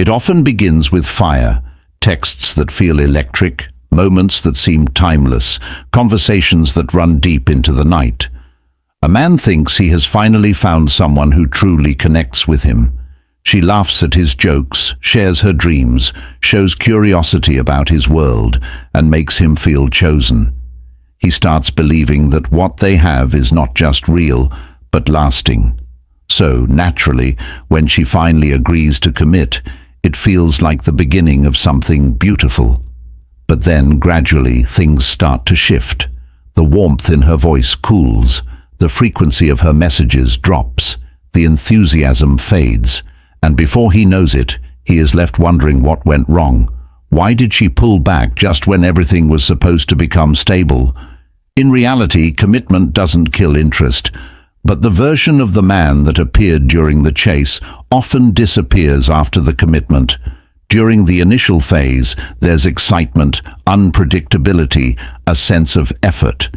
It often begins with fire, texts that feel electric, moments that seem timeless, conversations that run deep into the night. A man thinks he has finally found someone who truly connects with him. She laughs at his jokes, shares her dreams, shows curiosity about his world, and makes him feel chosen. He starts believing that what they have is not just real, but lasting. So, naturally, when she finally agrees to commit, it feels like the beginning of something beautiful. But then, gradually, things start to shift. The warmth in her voice cools, the frequency of her messages drops, the enthusiasm fades, and before he knows it, he is left wondering what went wrong. Why did she pull back just when everything was supposed to become stable? In reality, commitment doesn't kill interest, but the version of the man that appeared during the chase often disappears after the commitment. During the initial phase, there's excitement, unpredictability, a sense of effort.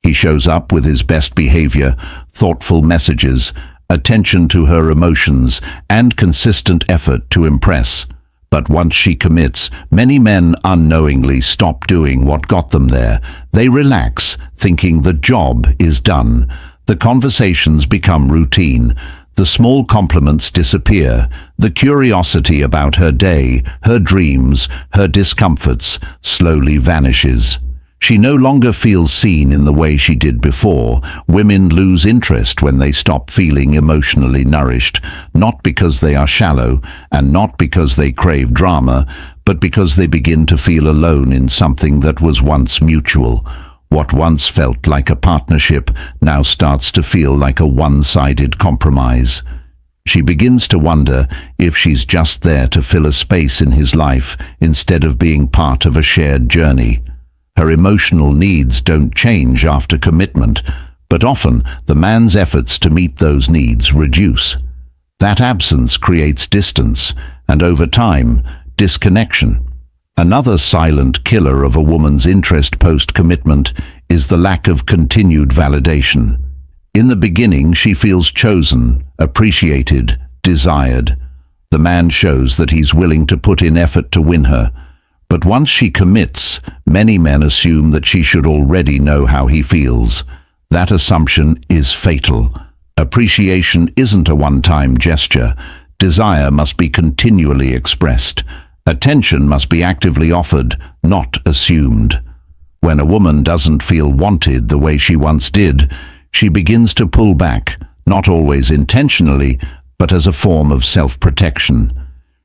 He shows up with his best behavior, thoughtful messages, attention to her emotions, and consistent effort to impress. But once she commits, many men unknowingly stop doing what got them there. They relax, thinking the job is done. The conversations become routine. The small compliments disappear. The curiosity about her day, her dreams, her discomforts slowly vanishes. She no longer feels seen in the way she did before. Women lose interest when they stop feeling emotionally nourished, not because they are shallow and not because they crave drama, but because they begin to feel alone in something that was once mutual. What once felt like a partnership now starts to feel like a one-sided compromise. She begins to wonder if she's just there to fill a space in his life instead of being part of a shared journey. Her emotional needs don't change after commitment, but often the man's efforts to meet those needs reduce. That absence creates distance, and over time, disconnection. Another silent killer of a woman's interest post-commitment is the lack of continued validation. In the beginning, she feels chosen, appreciated, desired. The man shows that he's willing to put in effort to win her. But once she commits, many men assume that she should already know how he feels. That assumption is fatal. Appreciation isn't a one-time gesture. Desire must be continually expressed. Attention must be actively offered, not assumed. When a woman doesn't feel wanted the way she once did, she begins to pull back, not always intentionally, but as a form of self-protection.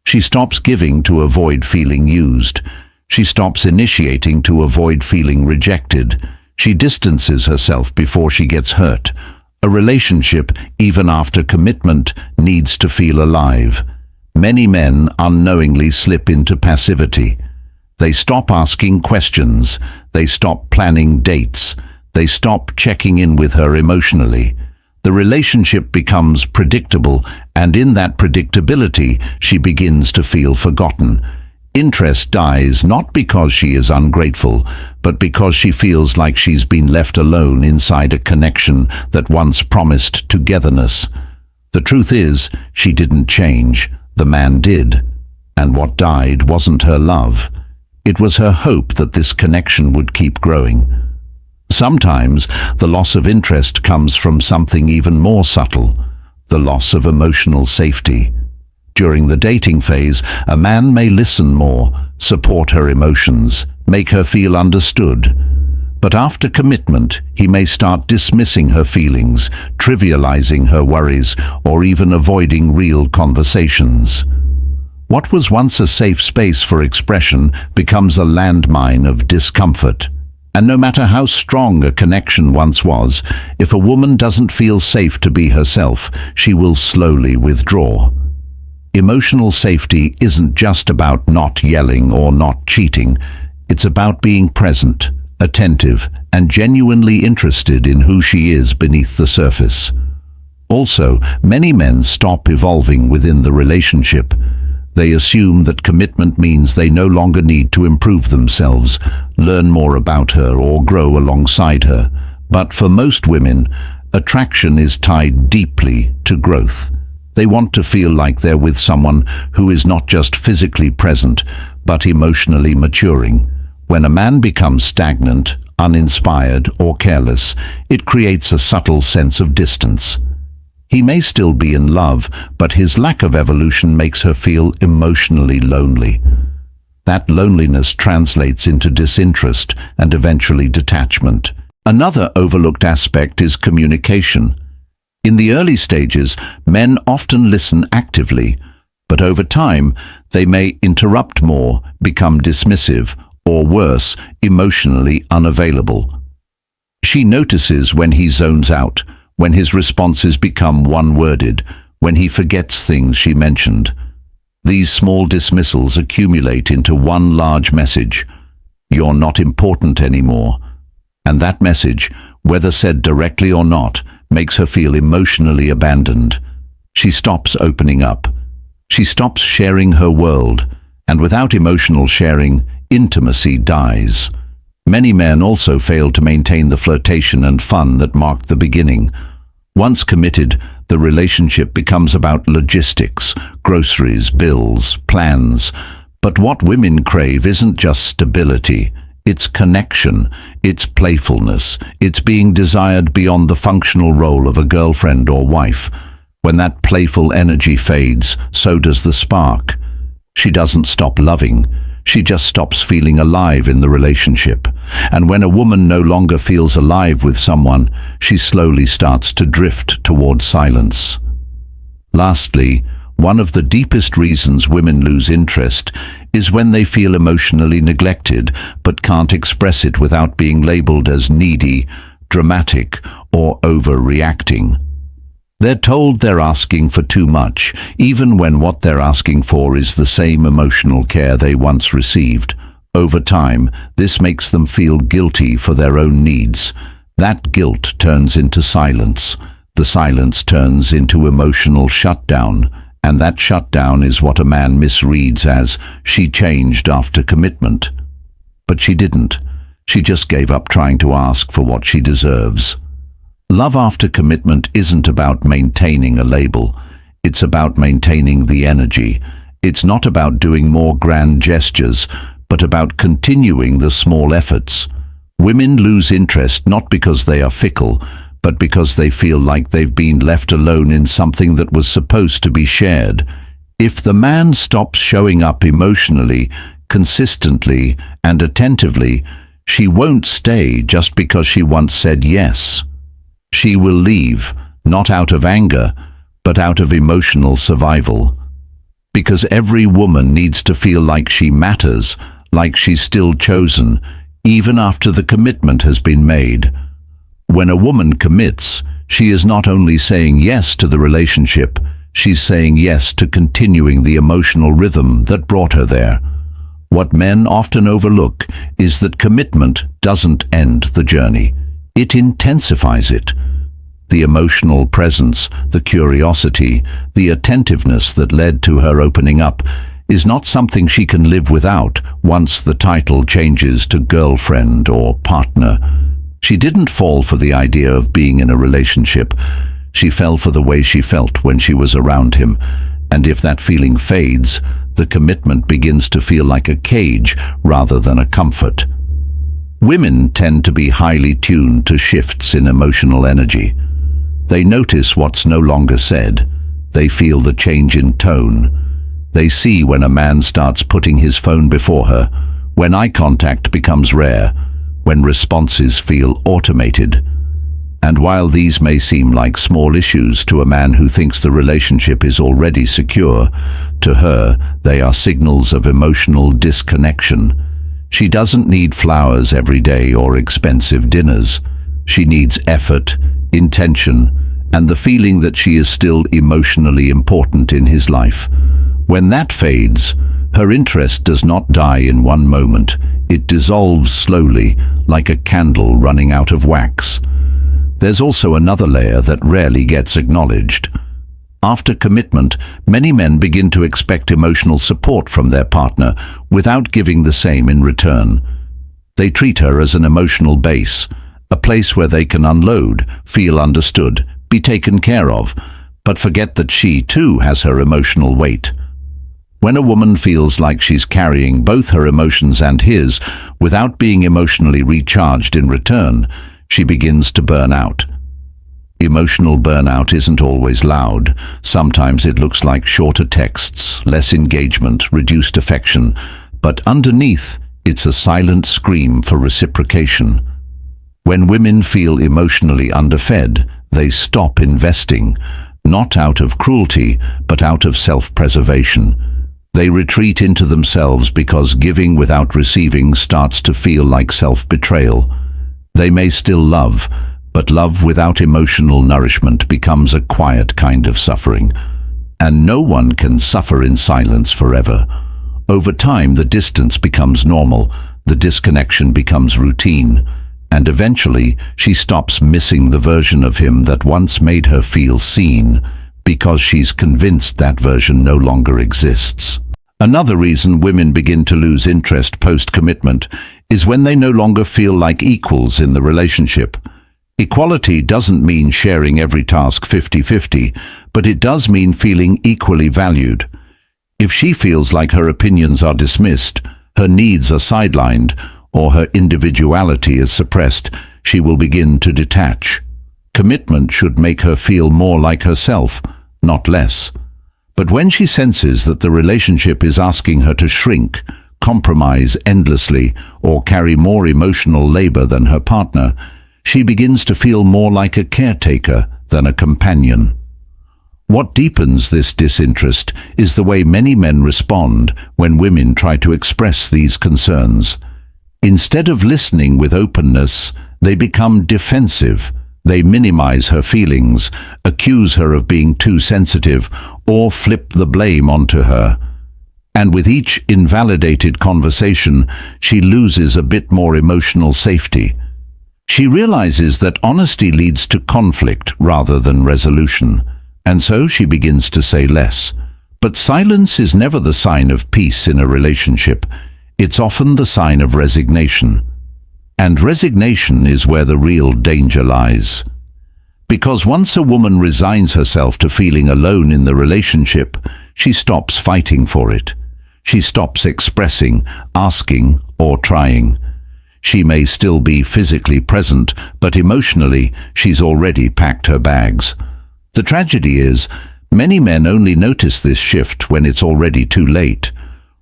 She stops giving to avoid feeling used. She stops initiating to avoid feeling rejected. She distances herself before she gets hurt. A relationship, even after commitment, needs to feel alive. Many men unknowingly slip into passivity. They stop asking questions. They stop planning dates. They stop checking in with her emotionally. The relationship becomes predictable, and in that predictability, she begins to feel forgotten. Interest dies not because she is ungrateful, but because she feels like she's been left alone inside a connection that once promised togetherness. The truth is, she didn't change. The man did. And what died wasn't her love. It was her hope that this connection would keep growing. Sometimes the loss of interest comes from something even more subtle, the loss of emotional safety. During the dating phase, a man may listen more, support her emotions, make her feel understood. But after commitment, he may start dismissing her feelings, trivializing her worries, or even avoiding real conversations. What was once a safe space for expression becomes a landmine of discomfort. And no matter how strong a connection once was, if a woman doesn't feel safe to be herself, she will slowly withdraw. Emotional safety isn't just about not yelling or not cheating. It's about being present, attentive, and genuinely interested in who she is beneath the surface. Also, many men stop evolving within the relationship. They assume that commitment means they no longer need to improve themselves, learn more about her, or grow alongside her. But for most women, attraction is tied deeply to growth. They want to feel like they're with someone who is not just physically present, but emotionally maturing. When a man becomes stagnant, uninspired, or careless, it creates a subtle sense of distance. He may still be in love, but his lack of evolution makes her feel emotionally lonely. That loneliness translates into disinterest and eventually detachment. Another overlooked aspect is communication. In the early stages, men often listen actively, but over time, they may interrupt more, become dismissive, or worse, emotionally unavailable. She notices when he zones out, when his responses become one-worded, when he forgets things she mentioned. These small dismissals accumulate into one large message: "You're not important anymore." And that message, whether said directly or not, makes her feel emotionally abandoned. She stops opening up. She stops sharing her world, and without emotional sharing, intimacy dies. Many men also fail to maintain the flirtation and fun that marked the beginning. Once committed, the relationship becomes about logistics, groceries, bills, plans. But what women crave isn't just stability. It's connection, it's playfulness, it's being desired beyond the functional role of a girlfriend or wife. When that playful energy fades, so does the spark. She doesn't stop loving. She just stops feeling alive in the relationship. And when a woman no longer feels alive with someone, she slowly starts to drift toward silence. Lastly, one of the deepest reasons women lose interest is when they feel emotionally neglected but can't express it without being labeled as needy, dramatic, or overreacting. They're told they're asking for too much, even when what they're asking for is the same emotional care they once received. Over time, this makes them feel guilty for their own needs. That guilt turns into silence. The silence turns into emotional shutdown. And that shutdown is what a man misreads as "she changed after commitment." But she didn't. She just gave up trying to ask for what she deserves. Love after commitment isn't about maintaining a label. It's about maintaining the energy. It's not about doing more grand gestures, but about continuing the small efforts. Women lose interest not because they are fickle, but because they feel like they've been left alone in something that was supposed to be shared. If the man stops showing up emotionally, consistently, and attentively, she won't stay just because she once said yes. She will leave, not out of anger, but out of emotional survival. Because every woman needs to feel like she matters, like she's still chosen, even after the commitment has been made. When a woman commits, she is not only saying yes to the relationship, she's saying yes to continuing the emotional rhythm that brought her there. What men often overlook is that commitment doesn't end the journey. It intensifies it. The emotional presence, the curiosity, the attentiveness that led to her opening up is not something she can live without once the title changes to girlfriend or partner. She didn't fall for the idea of being in a relationship. She fell for the way she felt when she was around him. And if that feeling fades, the commitment begins to feel like a cage rather than a comfort. Women tend to be highly tuned to shifts in emotional energy. They notice what's no longer said. They feel the change in tone. They see when a man starts putting his phone before her, when eye contact becomes rare, when responses feel automated. And while these may seem like small issues to a man who thinks the relationship is already secure, to her they are signals of emotional disconnection. She doesn't need flowers every day or expensive dinners. She needs effort, intention, and the feeling that she is still emotionally important in his life. When that fades, her interest does not die in one moment. It dissolves slowly, like a candle running out of wax. There's also another layer that rarely gets acknowledged. After commitment, many men begin to expect emotional support from their partner without giving the same in return. They treat her as an emotional base, a place where they can unload, feel understood, be taken care of. but forget that she too has her emotional weight. When a woman feels like she's carrying both her emotions and his without being emotionally recharged in return, she begins to burn out. Emotional burnout isn't always loud. Sometimes it looks like shorter texts, less engagement, reduced affection, but underneath, it's a silent scream for reciprocation. When women feel emotionally underfed, they stop investing, not out of cruelty, but out of self-preservation. They retreat into themselves because giving without receiving starts to feel like self-betrayal. They may still love, but love without emotional nourishment becomes a quiet kind of suffering. And no one can suffer in silence forever. Over time, the distance becomes normal, the disconnection becomes routine, and eventually she stops missing the version of him that once made her feel seen, because she's convinced that version no longer exists. Another reason women begin to lose interest post-commitment is when they no longer feel like equals in the relationship. Equality doesn't mean sharing every task 50-50, but it does mean feeling equally valued. If she feels like her opinions are dismissed, her needs are sidelined, or her individuality is suppressed, she will begin to detach. Commitment should make her feel more like herself, not less. But when she senses that the relationship is asking her to shrink, compromise endlessly, or carry more emotional labor than her partner, she begins to feel more like a caretaker than a companion. What deepens this disinterest is the way many men respond when women try to express these concerns. Instead of listening with openness, they become defensive. They minimize her feelings, accuse her of being too sensitive, or flip the blame onto her. And with each invalidated conversation, she loses a bit more emotional safety. She realizes that honesty leads to conflict rather than resolution, and so she begins to say less. But silence is never the sign of peace in a relationship. It's often the sign of resignation. And resignation is where the real danger lies. Because once a woman resigns herself to feeling alone in the relationship, she stops fighting for it. She stops expressing, asking, or trying. She may still be physically present, but emotionally, she's already packed her bags. The tragedy is, many men only notice this shift when it's already too late.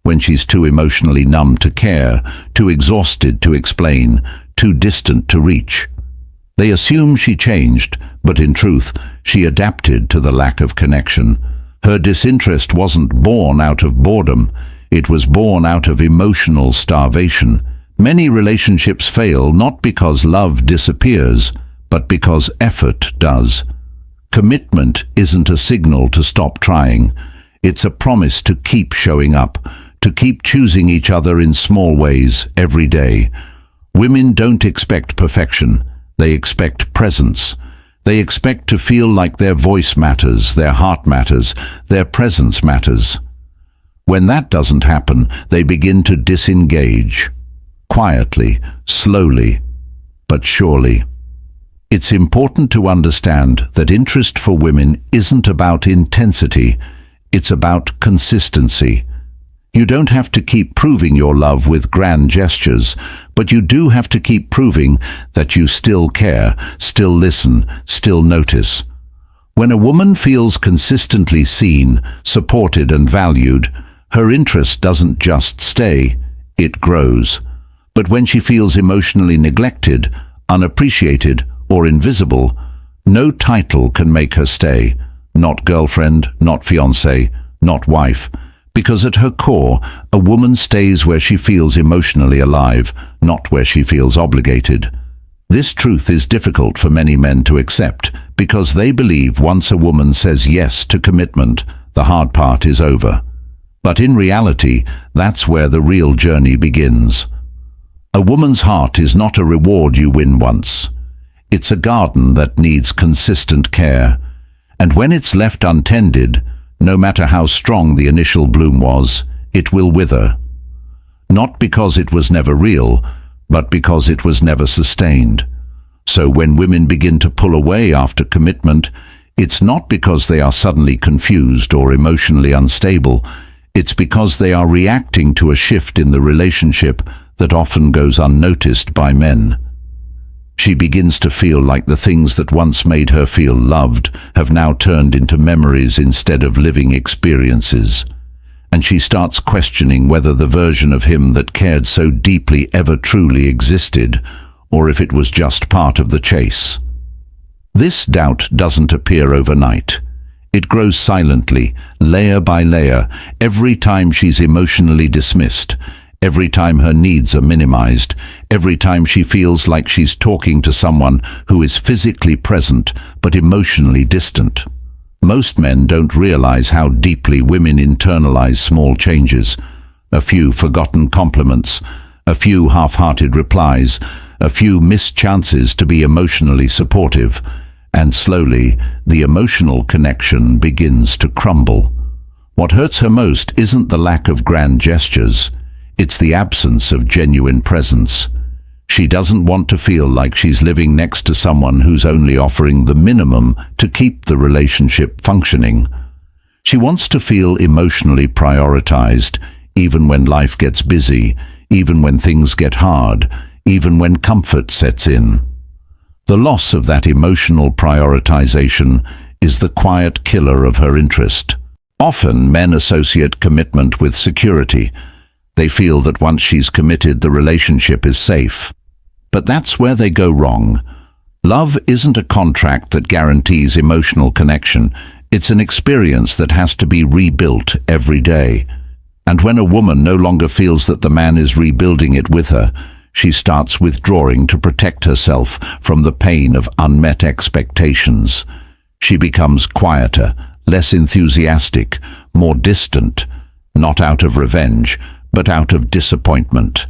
When she's too emotionally numb to care, too exhausted to explain, too distant to reach. They assume she changed, but in truth, she adapted to the lack of connection. Her disinterest wasn't born out of boredom, it was born out of emotional starvation. Many relationships fail not because love disappears, but because effort does. Commitment isn't a signal to stop trying. It's a promise to keep showing up, to keep choosing each other in small ways every day. Women don't expect perfection. They expect presence. They expect to feel like their voice matters, their heart matters, their presence matters. When that doesn't happen, they begin to disengage. Quietly, slowly, but surely. It's important to understand that interest for women isn't about intensity, it's about consistency. You don't have to keep proving your love with grand gestures, but you do have to keep proving that you still care, still listen, still notice. When a woman feels consistently seen, supported and valued, her interest doesn't just stay, it grows. But when she feels emotionally neglected, unappreciated, or invisible, no title can make her stay. Not girlfriend, not fiancé, not wife. Because at her core, a woman stays where she feels emotionally alive, not where she feels obligated. This truth is difficult for many men to accept, because they believe once a woman says yes to commitment, the hard part is over. But in reality, that's where the real journey begins. A woman's heart is not a reward you win once. It's a garden that needs consistent care, and when it's left untended, no matter how strong the initial bloom was, it will wither. Not because it was never real, but because it was never sustained. So when women begin to pull away after commitment, It's not because they are suddenly confused or emotionally unstable. It's because they are reacting to a shift in the relationship that often goes unnoticed by men. She begins to feel like the things that once made her feel loved have now turned into memories instead of living experiences. And she starts questioning whether the version of him that cared so deeply ever truly existed, or if it was just part of the chase. This doubt doesn't appear overnight. It grows silently, layer by layer, every time she's emotionally dismissed, every time her needs are minimized, every time she feels like she's talking to someone who is physically present but emotionally distant. Most men don't realize how deeply women internalize small changes. A few forgotten compliments, a few half-hearted replies, a few missed chances to be emotionally supportive. And slowly, the emotional connection begins to crumble. What hurts her most isn't the lack of grand gestures. It's the absence of genuine presence. She doesn't want to feel like she's living next to someone who's only offering the minimum to keep the relationship functioning. She wants to feel emotionally prioritized, even when life gets busy, even when things get hard, even when comfort sets in. The loss of that emotional prioritization is the quiet killer of her interest. Often men associate commitment with security. They feel that once she's committed, the relationship is safe. But that's where they go wrong. Love isn't a contract that guarantees emotional connection. It's an experience that has to be rebuilt every day. And when a woman no longer feels that the man is rebuilding it with her, she starts withdrawing to protect herself from the pain of unmet expectations. She becomes quieter, less enthusiastic, more distant, not out of revenge, but out of disappointment.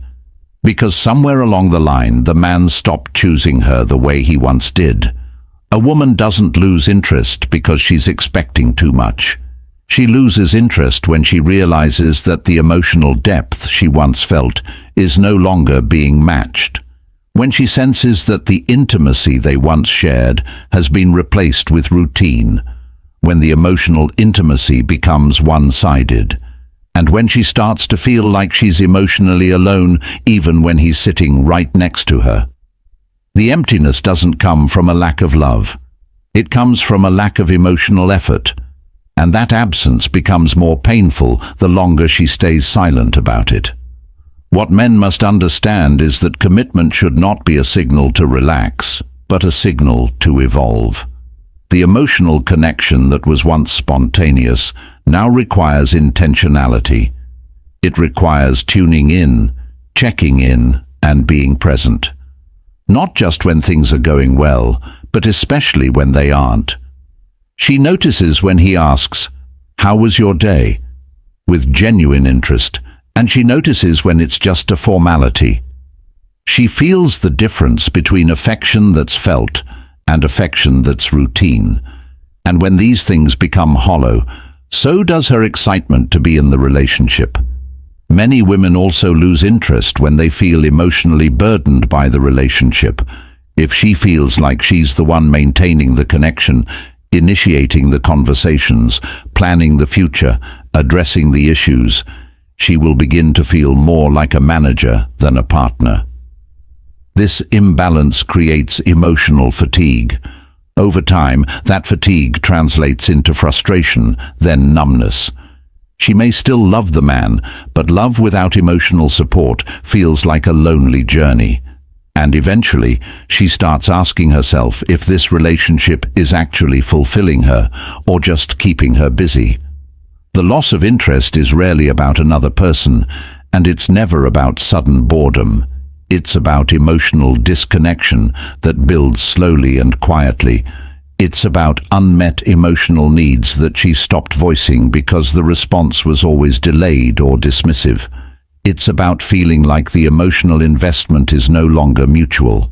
Because somewhere along the line, the man stopped choosing her the way he once did. A woman doesn't lose interest because she's expecting too much. She loses interest when she realizes that the emotional depth she once felt is no longer being matched. When she senses that the intimacy they once shared has been replaced with routine. When the emotional intimacy becomes one-sided. And when she starts to feel like she's emotionally alone even when he's sitting right next to her. The emptiness doesn't come from a lack of love. It comes from a lack of emotional effort. And that absence becomes more painful the longer she stays silent about it. What men must understand is that commitment should not be a signal to relax, but a signal to evolve. The emotional connection that was once spontaneous now requires intentionality. It requires tuning in, checking in, and being present. Not just when things are going well, but especially when they aren't. She notices when he asks, "How was your day?" with genuine interest, and she notices when it's just a formality. She feels the difference between affection that's felt and affection that's routine. And when these things become hollow, so does her excitement to be in the relationship. Many women also lose interest when they feel emotionally burdened by the relationship. If she feels like she's the one maintaining the connection, initiating the conversations, planning the future, addressing the issues, she will begin to feel more like a manager than a partner. This imbalance creates emotional fatigue. Over time, that fatigue translates into frustration, then numbness. She may still love the man, but love without emotional support feels like a lonely journey. And eventually, she starts asking herself if this relationship is actually fulfilling her or just keeping her busy. The loss of interest is rarely about another person, and it's never about sudden boredom. It's about emotional disconnection that builds slowly and quietly. It's about unmet emotional needs that she stopped voicing because the response was always delayed or dismissive. It's about feeling like the emotional investment is no longer mutual.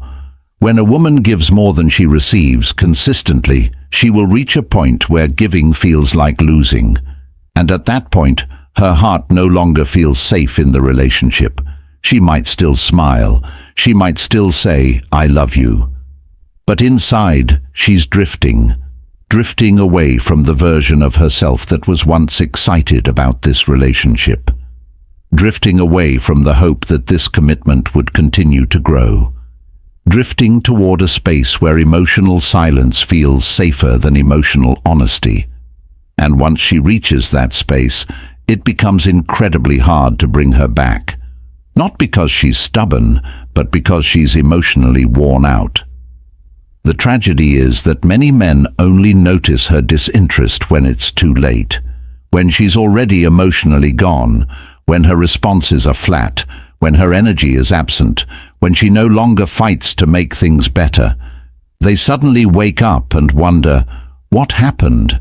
When a woman gives more than she receives consistently, she will reach a point where giving feels like losing. And at that point, her heart no longer feels safe in the relationship. She might still smile. She might still say, "I love you." But inside, she's drifting drifting away from the version of herself that was once excited about this relationship. Drifting away from the hope that this commitment would continue to grow. Drifting toward a space where emotional silence feels safer than emotional honesty. And once she reaches that space, it becomes incredibly hard to bring her back. Not because she's stubborn, but because she's emotionally worn out. The tragedy is that many men only notice her disinterest when it's too late, when she's already emotionally gone, when her responses are flat, when her energy is absent, when she no longer fights to make things better. They suddenly wake up and wonder, what happened?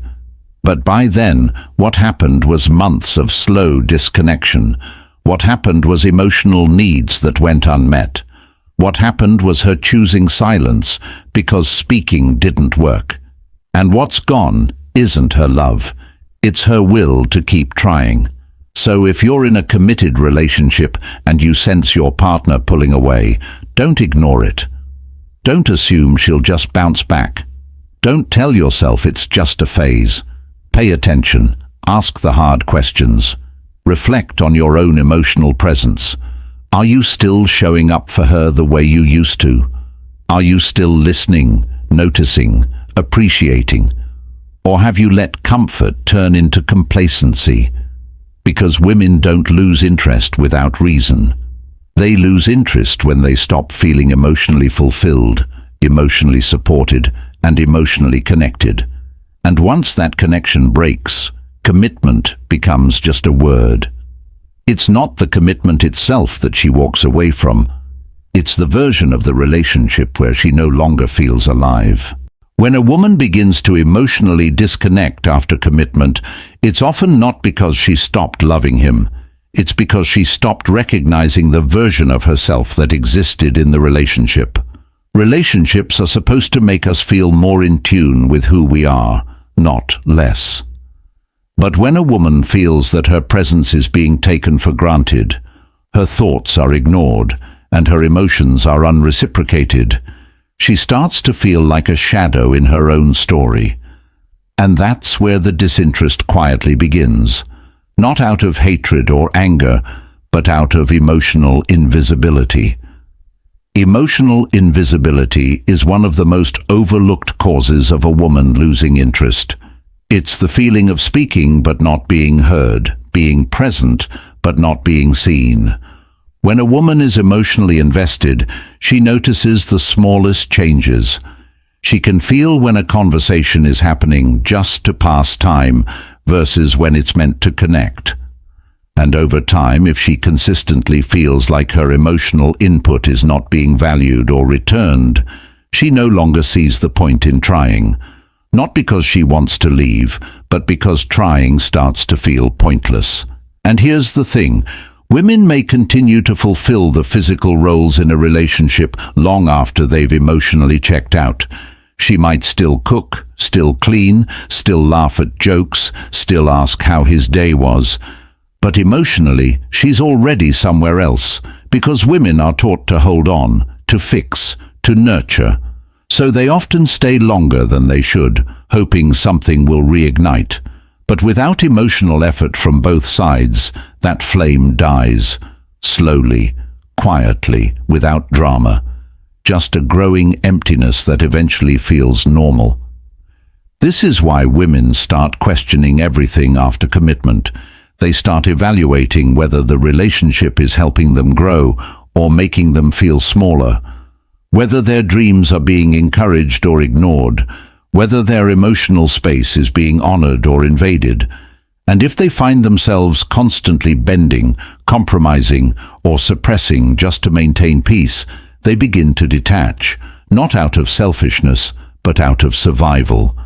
But by then, what happened was months of slow disconnection. What happened was emotional needs that went unmet. What happened was her choosing silence because speaking didn't work. And what's gone isn't her love. It's her will to keep trying. So if you're in a committed relationship and you sense your partner pulling away, don't ignore it. Don't assume she'll just bounce back. Don't tell yourself it's just a phase. Pay attention. Ask the hard questions. Reflect on your own emotional presence. Are you still showing up for her the way you used to? Are you still listening, noticing, appreciating? Or have you let comfort turn into complacency? Because women don't lose interest without reason. They lose interest when they stop feeling emotionally fulfilled, emotionally supported, and emotionally connected. And once that connection breaks, commitment becomes just a word. It's not the commitment itself that she walks away from. It's the version of the relationship where she no longer feels alive. When a woman begins to emotionally disconnect after commitment, it's often not because she stopped loving him. It's because she stopped recognizing the version of herself that existed in the relationship. Relationships are supposed to make us feel more in tune with who we are, not less. But when a woman feels that her presence is being taken for granted, her thoughts are ignored, and her emotions are unreciprocated, she starts to feel like a shadow in her own story. And that's where the disinterest quietly begins, not out of hatred or anger, but out of emotional invisibility. Emotional invisibility is one of the most overlooked causes of a woman losing interest. It's the feeling of speaking but not being heard, being present but not being seen. When a woman is emotionally invested, she notices the smallest changes. She can feel when a conversation is happening just to pass time versus when it's meant to connect. And over time, if she consistently feels like her emotional input is not being valued or returned, she no longer sees the point in trying. Not because she wants to leave, but because trying starts to feel pointless. And here's the thing. Women may continue to fulfill the physical roles in a relationship long after they've emotionally checked out. She might still cook, still clean, still laugh at jokes, still ask how his day was. But emotionally, she's already somewhere else, because women are taught to hold on, to fix, to nurture. So they often stay longer than they should, hoping something will reignite. But without emotional effort from both sides, that flame dies, slowly, quietly, without drama. Just a growing emptiness that eventually feels normal. This is why women start questioning everything after commitment. They start evaluating whether the relationship is helping them grow or making them feel smaller, whether their dreams are being encouraged or ignored, whether their emotional space is being honored or invaded. And if they find themselves constantly bending, compromising, or suppressing just to maintain peace, they begin to detach, not out of selfishness, but out of survival.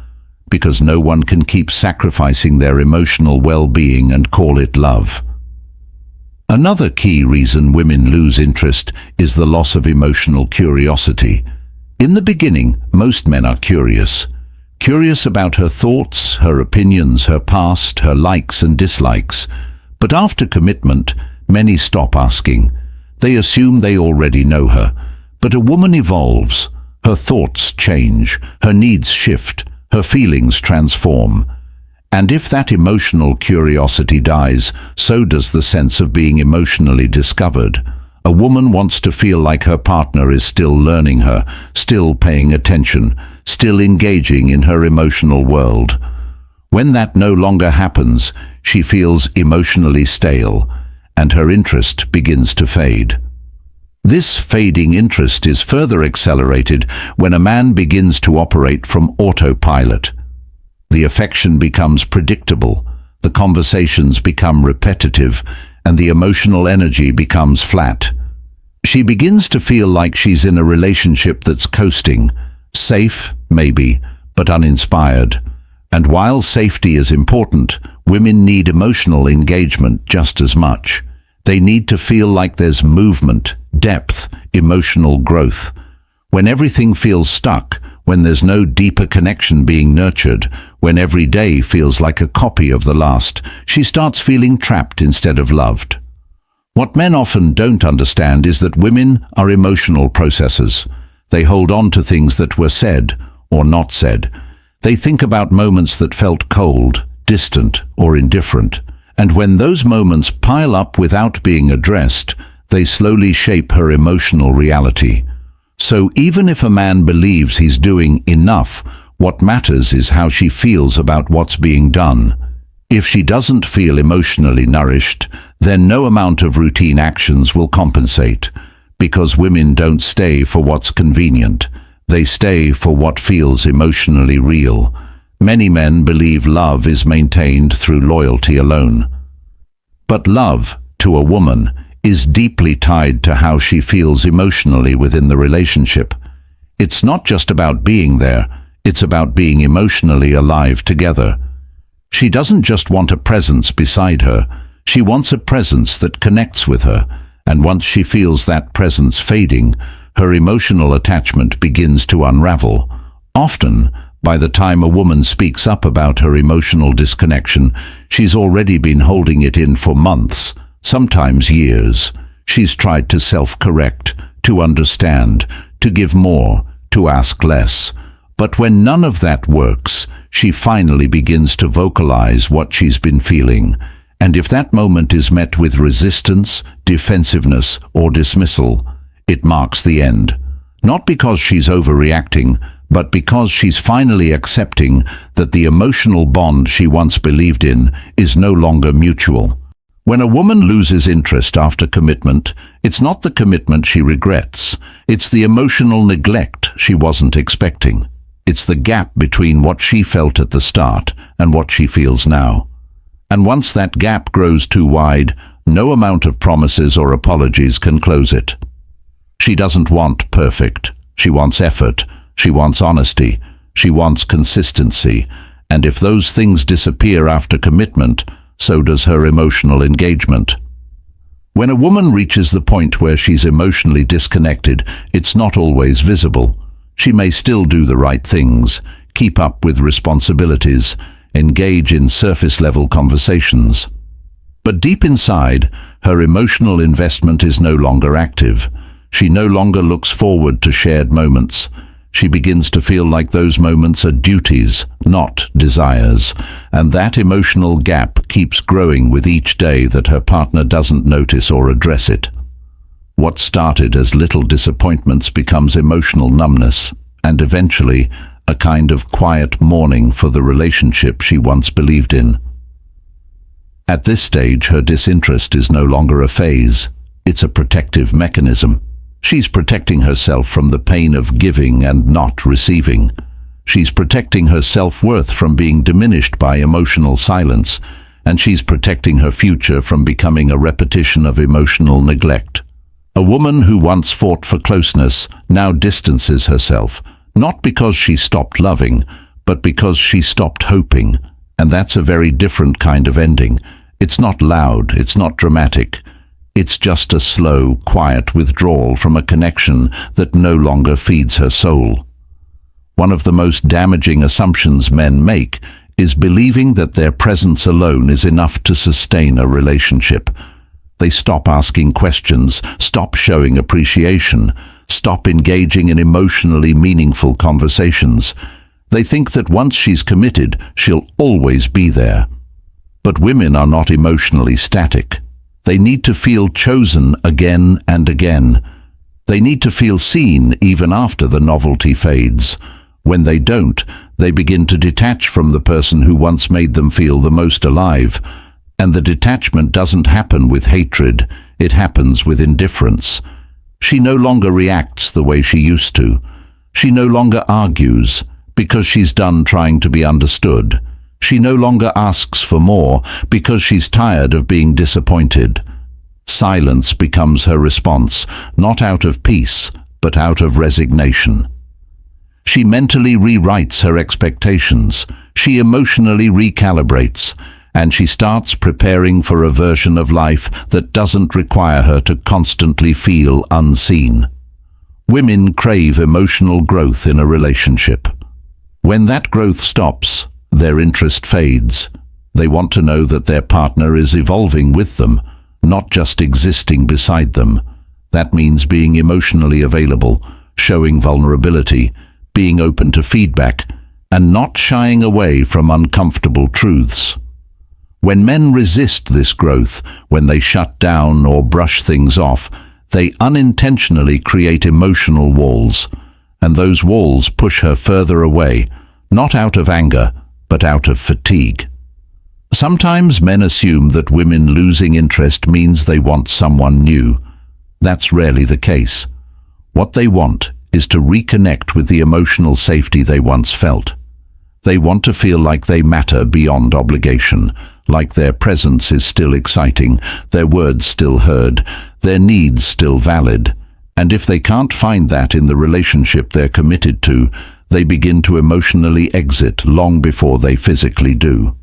Because no one can keep sacrificing their emotional well-being and call it love. Another key reason women lose interest is the loss of emotional curiosity. In the beginning, most men are curious. Curious about her thoughts, her opinions, her past, her likes and dislikes. But after commitment, many stop asking. They assume they already know her. But a woman evolves. Her thoughts change. Her needs shift. her feelings transform. And if that emotional curiosity dies, so does the sense of being emotionally discovered. A woman wants to feel like her partner is still learning her, still paying attention, still engaging in her emotional world. When that no longer happens, she feels emotionally stale, and her interest begins to fade. This fading interest is further accelerated when a man begins to operate from autopilot. The affection becomes predictable, the conversations become repetitive, and the emotional energy becomes flat. She begins to feel like she's in a relationship that's coasting, safe, maybe, but uninspired. And while safety is important, women need emotional engagement just as much. They need to feel like there's movement, depth, emotional growth. When everything feels stuck, when there's no deeper connection being nurtured, when every day feels like a copy of the last, she starts feeling trapped instead of loved. What men often don't understand is that women are emotional processors. They hold on to things that were said or not said. They think about moments that felt cold, distant, or indifferent. And when those moments pile up without being addressed, they slowly shape her emotional reality. So even if a man believes he's doing enough, what matters is how she feels about what's being done. If she doesn't feel emotionally nourished, then no amount of routine actions will compensate, because women don't stay for what's convenient. They stay for what feels emotionally real. Many men believe love is maintained through loyalty alone. But love, to a woman, is deeply tied to how she feels emotionally within the relationship. It's not just about being there, it's about being emotionally alive together. She doesn't just want a presence beside her, she wants a presence that connects with her, and once she feels that presence fading, her emotional attachment begins to unravel. Often, by the time a woman speaks up about her emotional disconnection, she's already been holding it in for months, sometimes years. She's tried to self-correct, to understand, to give more, to ask less. But when none of that works, she finally begins to vocalize what she's been feeling. And if that moment is met with resistance, defensiveness, or dismissal, it marks the end. Not because she's overreacting, but because she's finally accepting that the emotional bond she once believed in is no longer mutual. When a woman loses interest after commitment, it's not the commitment she regrets. It's the emotional neglect she wasn't expecting. It's the gap between what she felt at the start and what she feels now. And once that gap grows too wide, no amount of promises or apologies can close it. She doesn't want perfect. She wants effort. She wants honesty. She wants consistency. And if those things disappear after commitment, so does her emotional engagement. When a woman reaches the point where she's emotionally disconnected, it's not always visible. She may still do the right things, keep up with responsibilities, engage in surface-level conversations. But deep inside, her emotional investment is no longer active. She no longer looks forward to shared moments. She begins to feel like those moments are duties, not desires, and that emotional gap keeps growing with each day that her partner doesn't notice or address it. What started as little disappointments becomes emotional numbness, and eventually a kind of quiet mourning for the relationship she once believed in. At this stage, her disinterest is no longer a phase, it's a protective mechanism. She's protecting herself from the pain of giving and not receiving. She's protecting her self-worth from being diminished by emotional silence, and she's protecting her future from becoming a repetition of emotional neglect. A woman who once fought for closeness now distances herself, not because she stopped loving, but because she stopped hoping. And that's a very different kind of ending. It's not loud, it's not dramatic. It's just a slow, quiet withdrawal from a connection that no longer feeds her soul. One of the most damaging assumptions men make is believing that their presence alone is enough to sustain a relationship. They stop asking questions, stop showing appreciation, stop engaging in emotionally meaningful conversations. They think that once she's committed, she'll always be there. But women are not emotionally static. They need to feel chosen again and again. They need to feel seen even after the novelty fades. When they don't, they begin to detach from the person who once made them feel the most alive. And the detachment doesn't happen with hatred, it happens with indifference. She no longer reacts the way she used to. She no longer argues, because she's done trying to be understood. She no longer asks for more, because she's tired of being disappointed. Silence becomes her response, not out of peace, but out of resignation. She mentally rewrites her expectations. She emotionally recalibrates, and she starts preparing for a version of life that doesn't require her to constantly feel unseen. Women crave emotional growth in a relationship. When that growth stops, their interest fades. They want to know that their partner is evolving with them, not just existing beside them. That means being emotionally available, showing vulnerability, being open to feedback, and not shying away from uncomfortable truths. When men resist this growth, when they shut down or brush things off, they unintentionally create emotional walls, and those walls push her further away, not out of anger, but out of fatigue. Sometimes men assume that women losing interest means they want someone new. That's rarely the case. What they want is to reconnect with the emotional safety they once felt. They want to feel like they matter beyond obligation, like their presence is still exciting, their words still heard, their needs still valid. And if they can't find that in the relationship they're committed to, they begin to emotionally exit long before they physically do.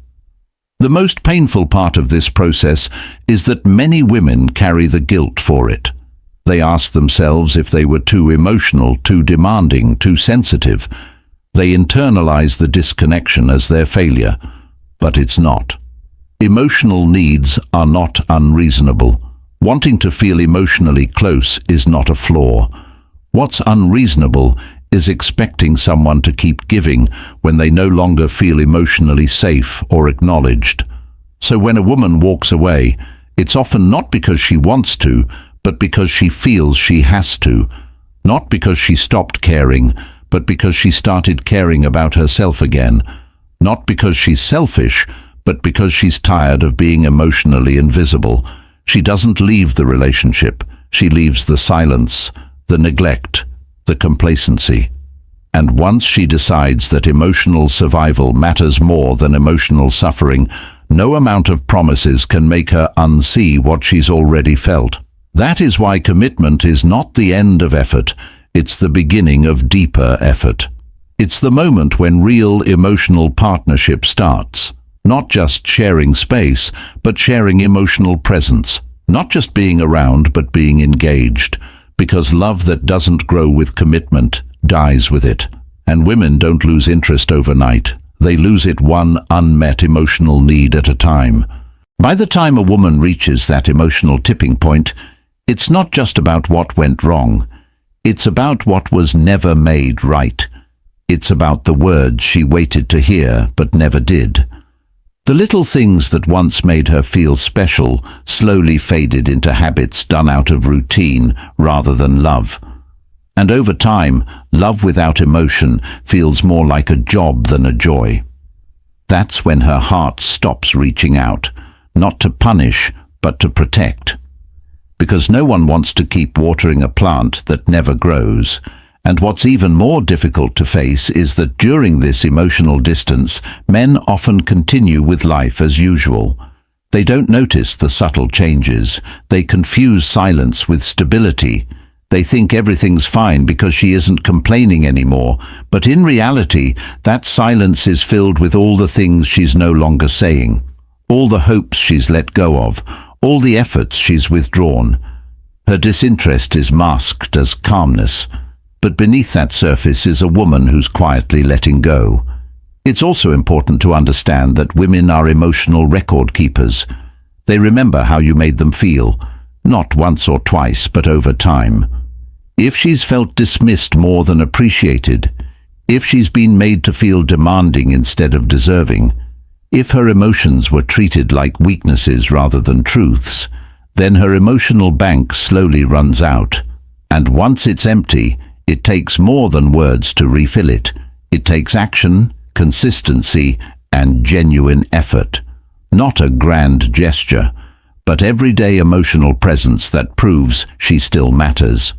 The most painful part of this process is that many women carry the guilt for it. They ask themselves if they were too emotional, too demanding, too sensitive. They internalize the disconnection as their failure, but it's not. Emotional needs are not unreasonable. Wanting to feel emotionally close is not a flaw. What's unreasonable is expecting someone to keep giving when they no longer feel emotionally safe or acknowledged. So when a woman walks away, it's often not because she wants to, but because she feels she has to. Not because she stopped caring, but because she started caring about herself again. Not because she's selfish, but because she's tired of being emotionally invisible. She doesn't leave the relationship. She leaves the silence, the neglect, the complacency. And once she decides that emotional survival matters more than emotional suffering, no amount of promises can make her unsee what she's already felt. That is why commitment is not the end of effort, it's the beginning of deeper effort. It's the moment when real emotional partnership starts. Not just sharing space, but sharing emotional presence. Not just being around, but being engaged. Because love that doesn't grow with commitment dies with it. And women don't lose interest overnight. They lose it one unmet emotional need at a time. By the time a woman reaches that emotional tipping point, it's not just about what went wrong. It's about what was never made right. It's about the words she waited to hear but never did. The little things that once made her feel special slowly faded into habits done out of routine rather than love. And over time, love without emotion feels more like a job than a joy. That's when her heart stops reaching out, not to punish, but to protect. Because no one wants to keep watering a plant that never grows. And what's even more difficult to face is that during this emotional distance, men often continue with life as usual. They don't notice the subtle changes. They confuse silence with stability. They think everything's fine because she isn't complaining anymore. But in reality, that silence is filled with all the things she's no longer saying, all the hopes she's let go of, all the efforts she's withdrawn. Her disinterest is masked as calmness. But beneath that surface is a woman who's quietly letting go. It's also important to understand that women are emotional record keepers. They remember how you made them feel, not once or twice, but over time. If she's felt dismissed more than appreciated, if she's been made to feel demanding instead of deserving, if her emotions were treated like weaknesses rather than truths, then her emotional bank slowly runs out. And once it's empty, it takes more than words to refill it. It takes action, consistency, and genuine effort. Not a grand gesture, but everyday emotional presence that proves she still matters.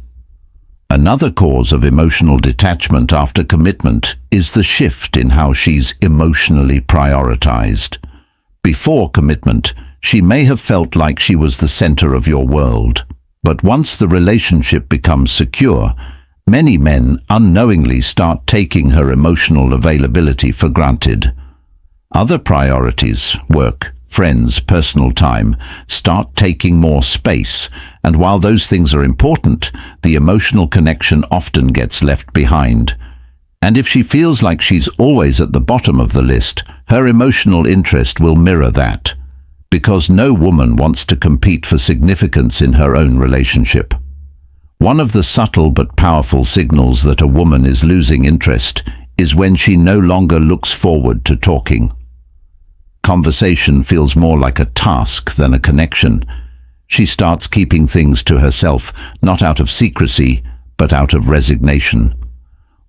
Another cause of emotional detachment after commitment is the shift in how she's emotionally prioritized. Before commitment, she may have felt like she was the center of your world. But once the relationship becomes secure, many men unknowingly start taking her emotional availability for granted. Other priorities, work, friends, personal time, start taking more space, and while those things are important, the emotional connection often gets left behind. And if she feels like she's always at the bottom of the list, her emotional interest will mirror that, because no woman wants to compete for significance in her own relationship. One of the subtle but powerful signals that a woman is losing interest is when she no longer looks forward to talking. Conversation feels more like a task than a connection. She starts keeping things to herself, not out of secrecy, but out of resignation.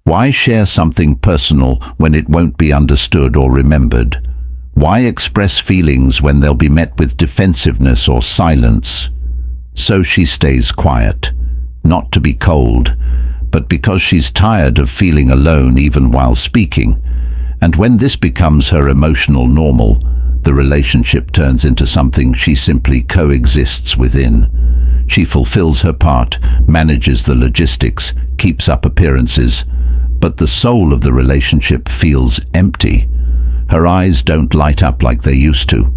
Why share something personal when it won't be understood or remembered? Why express feelings when they'll be met with defensiveness or silence? So she stays quiet, not to be cold, but because she's tired of feeling alone even while speaking. And when this becomes her emotional normal, the relationship turns into something she simply coexists within. She fulfills her part, manages the logistics, keeps up appearances, but the soul of the relationship feels empty. Her eyes don't light up like they used to.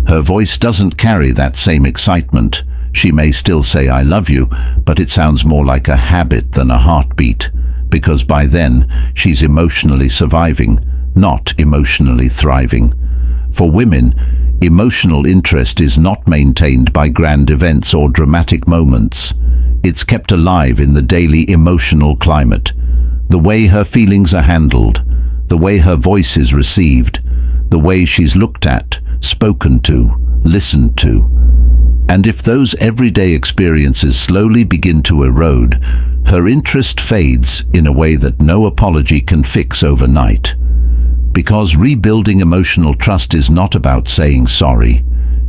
Her voice doesn't carry that same excitement. She may still say "I love you," but it sounds more like a habit than a heartbeat, because by then she's emotionally surviving, not emotionally thriving. For women, emotional interest is not maintained by grand events or dramatic moments. It's kept alive in the daily emotional climate. The way her feelings are handled, the way her voice is received, the way she's looked at, spoken to, listened to. And if those everyday experiences slowly begin to erode, her interest fades in a way that no apology can fix overnight. Because rebuilding emotional trust is not about saying sorry.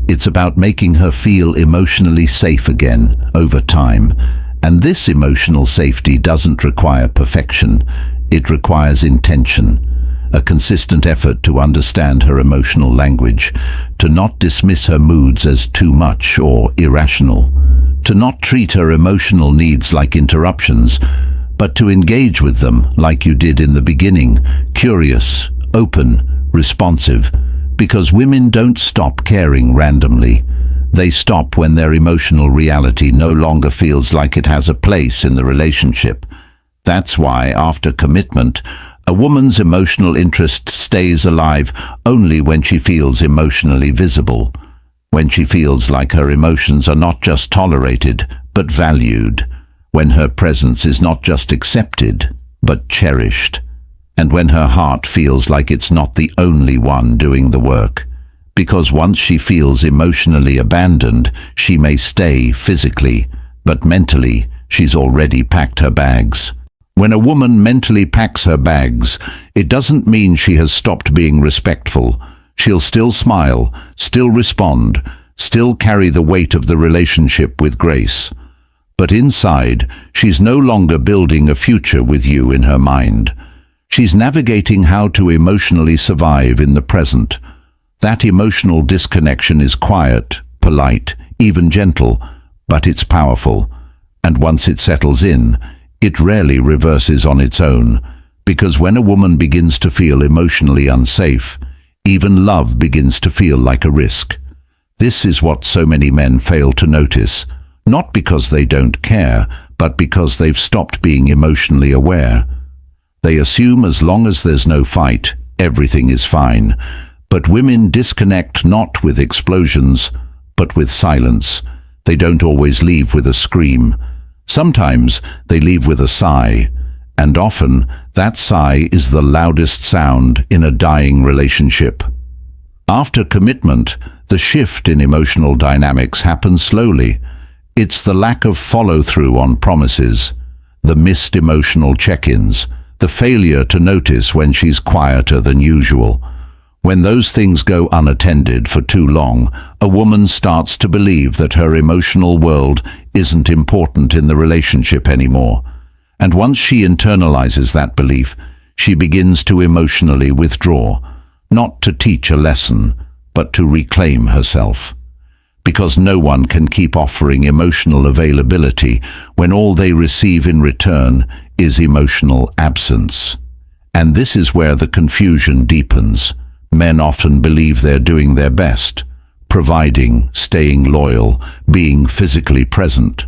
It's about making her feel emotionally safe again over time. And this emotional safety doesn't require perfection. It requires intention, a consistent effort to understand her emotional language, to not dismiss her moods as too much or irrational, to not treat her emotional needs like interruptions, but to engage with them like you did in the beginning, curious, open, responsive, because women don't stop caring randomly. They stop when their emotional reality no longer feels like it has a place in the relationship. That's why, after commitment, a woman's emotional interest stays alive only when she feels emotionally visible, when she feels like her emotions are not just tolerated, but valued, when her presence is not just accepted, but cherished, and when her heart feels like it's not the only one doing the work. Because once she feels emotionally abandoned, she may stay physically, but mentally, she's already packed her bags. When a woman mentally packs her bags, it doesn't mean she has stopped being respectful. She'll still smile, still respond, still carry the weight of the relationship with grace. But inside, she's no longer building a future with you in her mind. She's navigating how to emotionally survive in the present. That emotional disconnection is quiet, polite, even gentle, but it's powerful. And once it settles in, it rarely reverses on its own, because when a woman begins to feel emotionally unsafe, even love begins to feel like a risk. This is what so many men fail to notice, not because they don't care, but because they've stopped being emotionally aware. They assume as long as there's no fight, everything is fine. But women disconnect not with explosions, but with silence. They don't always leave with a scream. Sometimes they leave with a sigh, And often, that sigh is the loudest sound in a dying relationship. After commitment, the shift in emotional dynamics happens slowly. It's the lack of follow-through on promises, the missed emotional check-ins, the failure to notice when she's quieter than usual. When those things go unattended for too long, a woman starts to believe that her emotional world isn't important in the relationship anymore. And once she internalizes that belief, she begins to emotionally withdraw, not to teach a lesson, but to reclaim herself. Because no one can keep offering emotional availability when all they receive in return is emotional absence. And this is where the confusion deepens. Men often believe they're doing their best, providing, staying loyal, being physically present.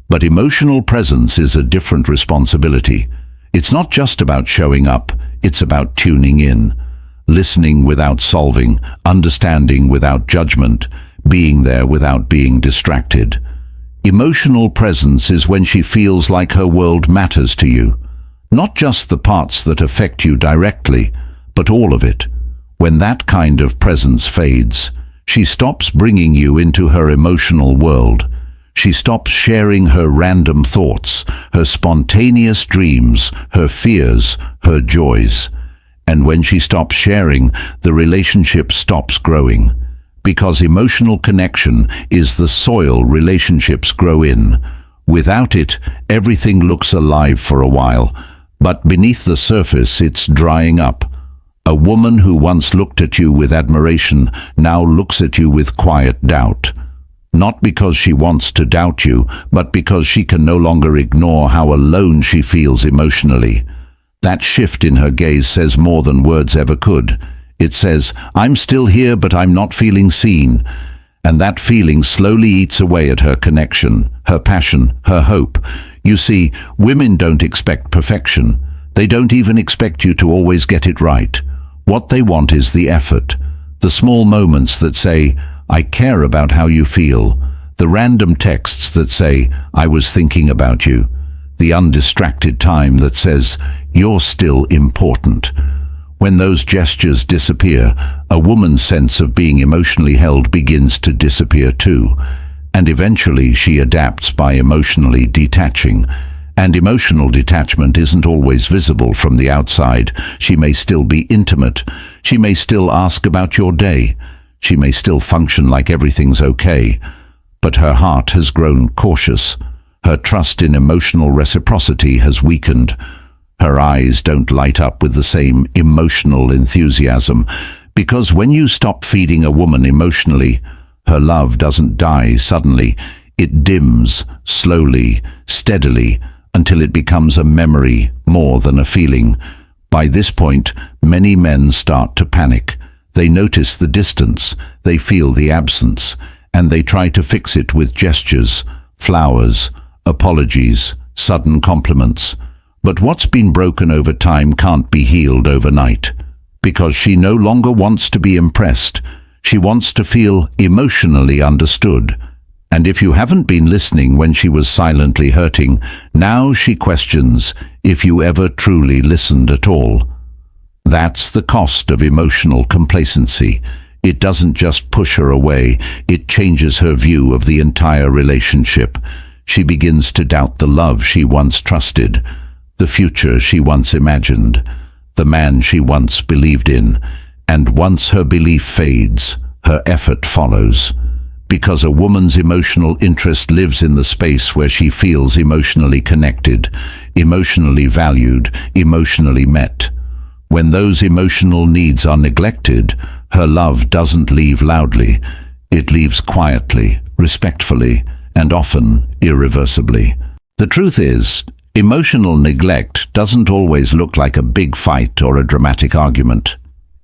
But emotional presence is a different responsibility. It's not just about showing up, it's about tuning in, listening without solving, understanding without judgment, being there without being distracted. Emotional presence is when she feels like her world matters to you, not just the parts that affect you directly, but all of it. When that kind of presence fades, she stops bringing you into her emotional world. She stops sharing her random thoughts, her spontaneous dreams, her fears, her joys. And when she stops sharing, the relationship stops growing. Because emotional connection is the soil relationships grow in. Without it, everything looks alive for a while, but beneath the surface it's drying up. A woman who once looked at you with admiration now looks at you with quiet doubt. Not because she wants to doubt you, but because she can no longer ignore how alone she feels emotionally. That shift in her gaze says more than words ever could. It says, "I'm still here, but I'm not feeling seen." And that feeling slowly eats away at her connection, her passion, her hope. You see, women don't expect perfection. They don't even expect you to always get it right. What they want is the effort, the small moments that say, "I care about how you feel," the random texts that say, "I was thinking about you," the undistracted time that says, "You're still important." When those gestures disappear, a woman's sense of being emotionally held begins to disappear too, and eventually she adapts by emotionally detaching. And emotional detachment isn't always visible from the outside. She may still be intimate. She may still ask about your day. She may still function like everything's okay. But her heart has grown cautious. Her trust in emotional reciprocity has weakened. Her eyes don't light up with the same emotional enthusiasm. Because when you stop feeding a woman emotionally, her love doesn't die suddenly. It dims, slowly, steadily, until it becomes a memory more than a feeling. By this point, many men start to panic. They notice the distance, they feel the absence, and they try to fix it with gestures, flowers, apologies, sudden compliments. But what's been broken over time can't be healed overnight. Because she no longer wants to be impressed. She wants to feel emotionally understood. And if you haven't been listening when she was silently hurting, now she questions if you ever truly listened at all. That's the cost of emotional complacency. It doesn't just push her away, it changes her view of the entire relationship. She begins to doubt the love she once trusted, the future she once imagined, the man she once believed in. And once her belief fades, her effort follows. Because a woman's emotional interest lives in the space where she feels emotionally connected, emotionally valued, emotionally met. When those emotional needs are neglected, her love doesn't leave loudly. It leaves quietly, respectfully, and often irreversibly. The truth is, emotional neglect doesn't always look like a big fight or a dramatic argument.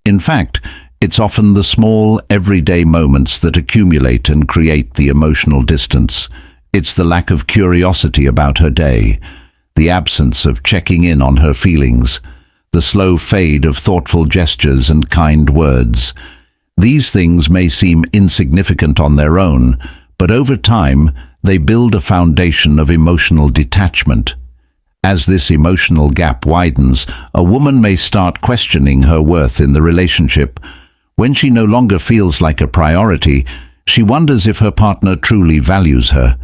In fact, it's often the small, everyday moments that accumulate and create the emotional distance. It's the lack of curiosity about her day, the absence of checking in on her feelings, the slow fade of thoughtful gestures and kind words. These things may seem insignificant on their own, but over time they build a foundation of emotional detachment. As this emotional gap widens, a woman may start questioning her worth in the relationship. When she no longer feels like a priority, she wonders if her partner truly values her.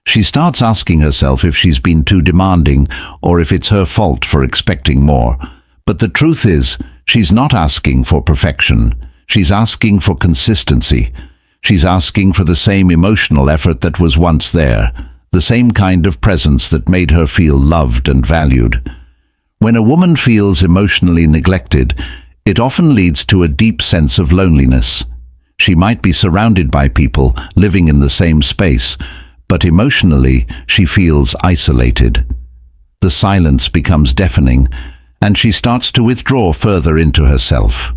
She starts asking herself if she's been too demanding or if it's her fault for expecting more. But the truth is, she's not asking for perfection. She's asking for consistency. She's asking for the same emotional effort that was once there, the same kind of presence that made her feel loved and valued. When a woman feels emotionally neglected, it often leads to a deep sense of loneliness. She might be surrounded by people, living in the same space, but emotionally she feels isolated. The silence becomes deafening, and she starts to withdraw further into herself.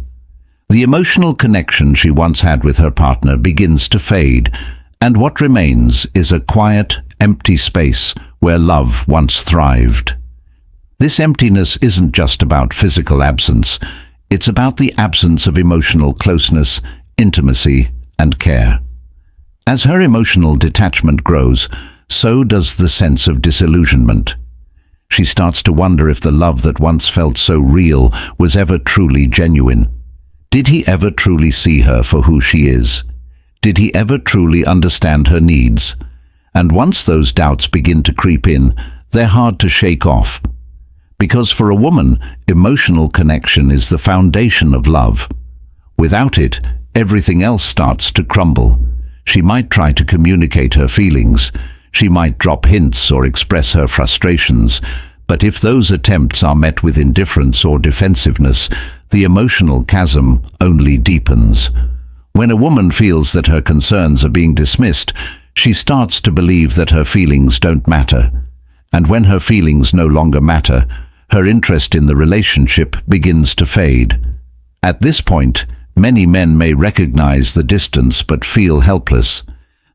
The emotional connection she once had with her partner begins to fade, and what remains is a quiet, empty space where love once thrived. This emptiness isn't just about physical absence, it's about the absence of emotional closeness, intimacy, and care. As her emotional detachment grows, so does the sense of disillusionment. She starts to wonder if the love that once felt so real was ever truly genuine. Did he ever truly see her for who she is? Did he ever truly understand her needs? And once those doubts begin to creep in, they're hard to shake off. Because for a woman, emotional connection is the foundation of love. Without it, everything else starts to crumble. She might try to communicate her feelings. She might drop hints or express her frustrations. But if those attempts are met with indifference or defensiveness, the emotional chasm only deepens. When a woman feels that her concerns are being dismissed, she starts to believe that her feelings don't matter. And when her feelings no longer matter, her interest in the relationship begins to fade. At this point, many men may recognize the distance but feel helpless.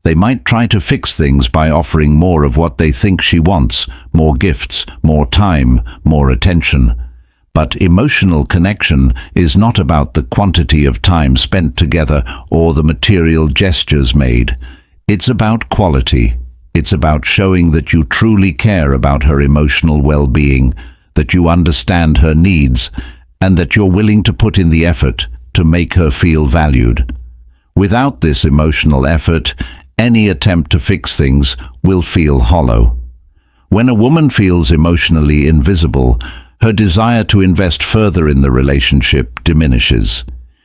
They might try to fix things by offering more of what they think she wants, more gifts, more time, more attention. But emotional connection is not about the quantity of time spent together or the material gestures made. It's about quality. It's about showing that you truly care about her emotional well-being, that you understand her needs, and that you're willing to put in the effort to make her feel valued. Without this emotional effort, any attempt to fix things will feel hollow. When a woman feels emotionally invisible, her desire to invest further in the relationship diminishes.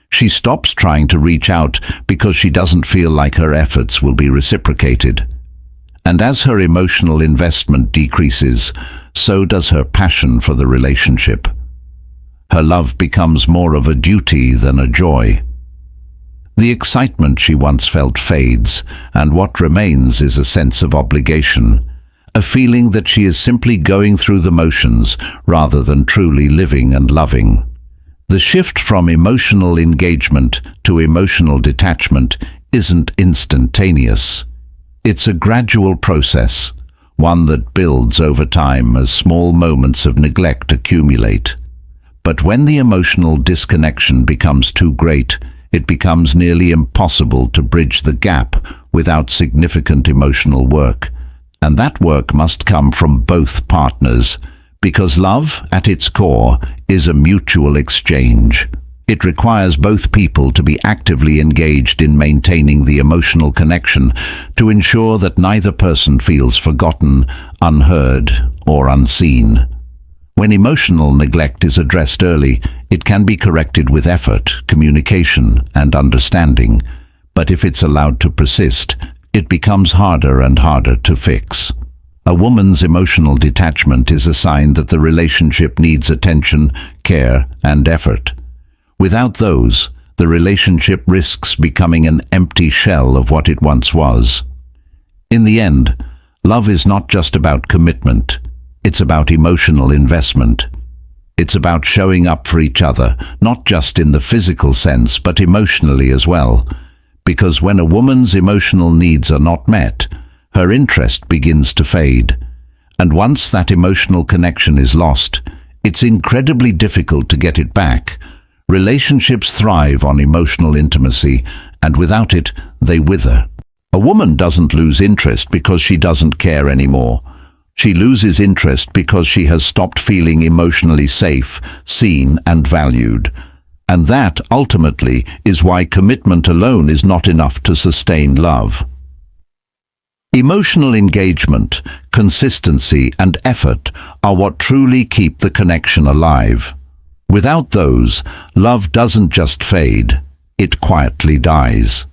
She stops trying to reach out because she doesn't feel like her efforts will be reciprocated. And as her emotional investment decreases, so does her passion for the relationship. Her love becomes more of a duty than a joy. The excitement she once felt fades, and what remains is a sense of obligation, a feeling that she is simply going through the motions rather than truly living and loving. The shift from emotional engagement to emotional detachment isn't instantaneous. It's a gradual process, one that builds over time as small moments of neglect accumulate. But when the emotional disconnection becomes too great, it becomes nearly impossible to bridge the gap without significant emotional work. And that work must come from both partners, because love, at its core, is a mutual exchange. It requires both people to be actively engaged in maintaining the emotional connection to ensure that neither person feels forgotten, unheard, or unseen. When emotional neglect is addressed early, it can be corrected with effort, communication, and understanding. But if it's allowed to persist, it becomes harder and harder to fix. A woman's emotional detachment is a sign that the relationship needs attention, care, and effort. Without those, the relationship risks becoming an empty shell of what it once was. In the end, love is not just about commitment. It's about emotional investment. It's about showing up for each other, not just in the physical sense, but emotionally as well. Because when a woman's emotional needs are not met, her interest begins to fade. And once that emotional connection is lost, it's incredibly difficult to get it back. Relationships thrive on emotional intimacy, and without it, they wither. A woman doesn't lose interest because she doesn't care anymore. She loses interest because she has stopped feeling emotionally safe, seen and valued. And that, ultimately, is why commitment alone is not enough to sustain love. Emotional engagement, consistency and effort are what truly keep the connection alive. Without those, love doesn't just fade, it quietly dies.